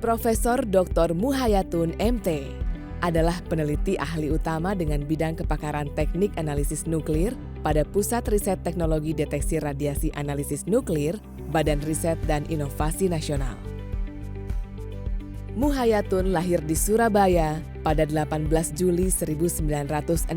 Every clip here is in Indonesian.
Profesor Dr. Muhayatun MT adalah peneliti ahli utama dengan bidang kepakaran teknik analisis nuklir pada Pusat Riset Teknologi Deteksi Radiasi Analisis Nuklir, Badan Riset dan Inovasi Nasional. Muhayatun lahir di Surabaya pada 18 Juli 1964.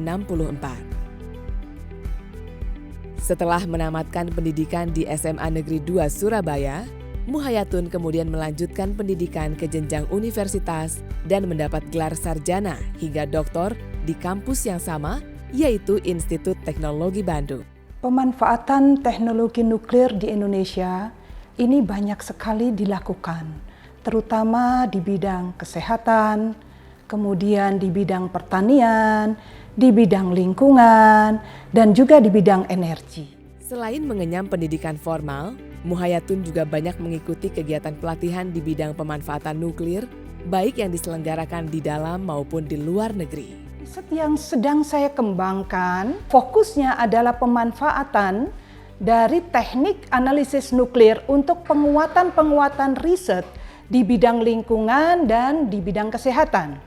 Setelah menamatkan pendidikan di SMA Negeri 2 Surabaya, Muhayatun kemudian melanjutkan pendidikan ke jenjang universitas dan mendapat gelar sarjana hingga doktor di kampus yang sama, yaitu Institut Teknologi Bandung. Pemanfaatan teknologi nuklir di Indonesia ini banyak sekali dilakukan, terutama di bidang kesehatan, kemudian di bidang pertanian, di bidang lingkungan, dan juga di bidang energi. Selain mengenyam pendidikan formal, Muhayatun juga banyak mengikuti kegiatan pelatihan di bidang pemanfaatan nuklir, baik yang diselenggarakan di dalam maupun di luar negeri. Riset yang sedang saya kembangkan, fokusnya adalah pemanfaatan dari teknik analisis nuklir untuk penguatan riset di bidang lingkungan dan di bidang kesehatan.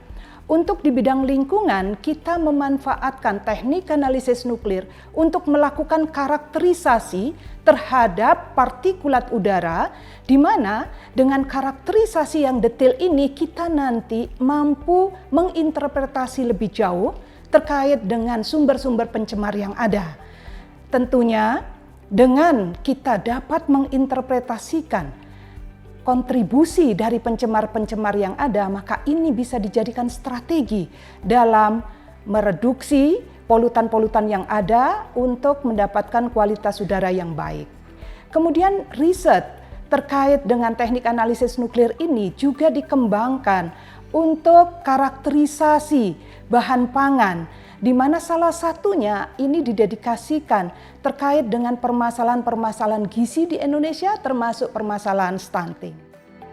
Untuk di bidang lingkungan, kita memanfaatkan teknik analisis nuklir untuk melakukan karakterisasi terhadap partikulat udara, di mana dengan karakterisasi yang detail ini kita nanti mampu menginterpretasi lebih jauh terkait dengan sumber-sumber pencemar yang ada. Tentunya dengan kita dapat menginterpretasikan kontribusi dari pencemar-pencemar yang ada, maka ini bisa dijadikan strategi dalam mereduksi polutan-polutan yang ada untuk mendapatkan kualitas udara yang baik. Kemudian riset terkait dengan teknik analisis nuklir ini juga dikembangkan untuk karakterisasi bahan pangan, di mana salah satunya ini didedikasikan terkait dengan permasalahan-permasalahan gizi di Indonesia, termasuk permasalahan stunting.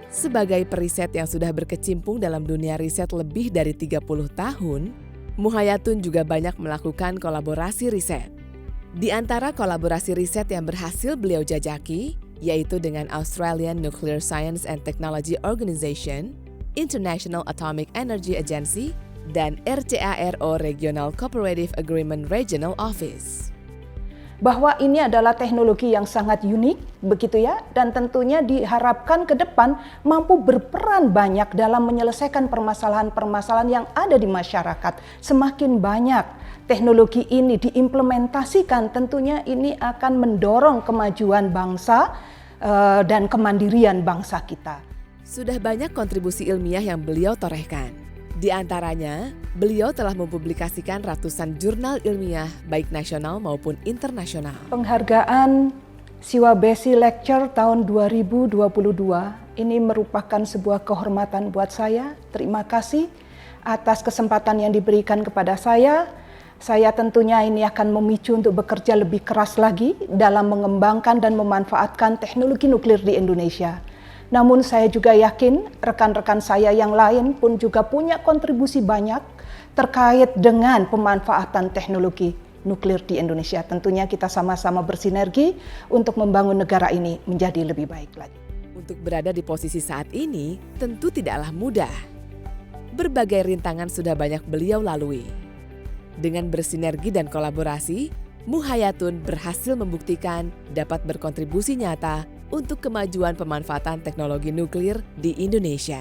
Sebagai periset yang sudah berkecimpung dalam dunia riset lebih dari 30 tahun, Muhayatun juga banyak melakukan kolaborasi riset. Di antara kolaborasi riset yang berhasil beliau jajaki, yaitu dengan Australian Nuclear Science and Technology Organization, International Atomic Energy Agency, dan RCARO Regional Cooperative Agreement Regional Office. Bahwa ini adalah teknologi yang sangat unik, begitu ya, dan tentunya diharapkan ke depan mampu berperan banyak dalam menyelesaikan permasalahan-permasalahan yang ada di masyarakat. Semakin banyak teknologi ini diimplementasikan, tentunya ini akan mendorong kemajuan bangsa dan kemandirian bangsa kita. Sudah banyak kontribusi ilmiah yang beliau torehkan. Di antaranya, beliau telah mempublikasikan ratusan jurnal ilmiah baik nasional maupun internasional. Penghargaan Siwabesi Lecture tahun 2022 ini merupakan sebuah kehormatan buat saya. Terima kasih atas kesempatan yang diberikan kepada saya. Saya tentunya ini akan memicu untuk bekerja lebih keras lagi dalam mengembangkan dan memanfaatkan teknologi nuklir di Indonesia. Namun saya juga yakin rekan-rekan saya yang lain pun juga punya kontribusi banyak terkait dengan pemanfaatan teknologi nuklir di Indonesia. Tentunya kita sama-sama bersinergi untuk membangun negara ini menjadi lebih baik lagi. Untuk berada di posisi saat ini tentu tidaklah mudah. Berbagai rintangan sudah banyak beliau lalui. Dengan bersinergi dan kolaborasi, Muhayatun berhasil membuktikan dapat berkontribusi nyata untuk kemajuan pemanfaatan teknologi nuklir di Indonesia.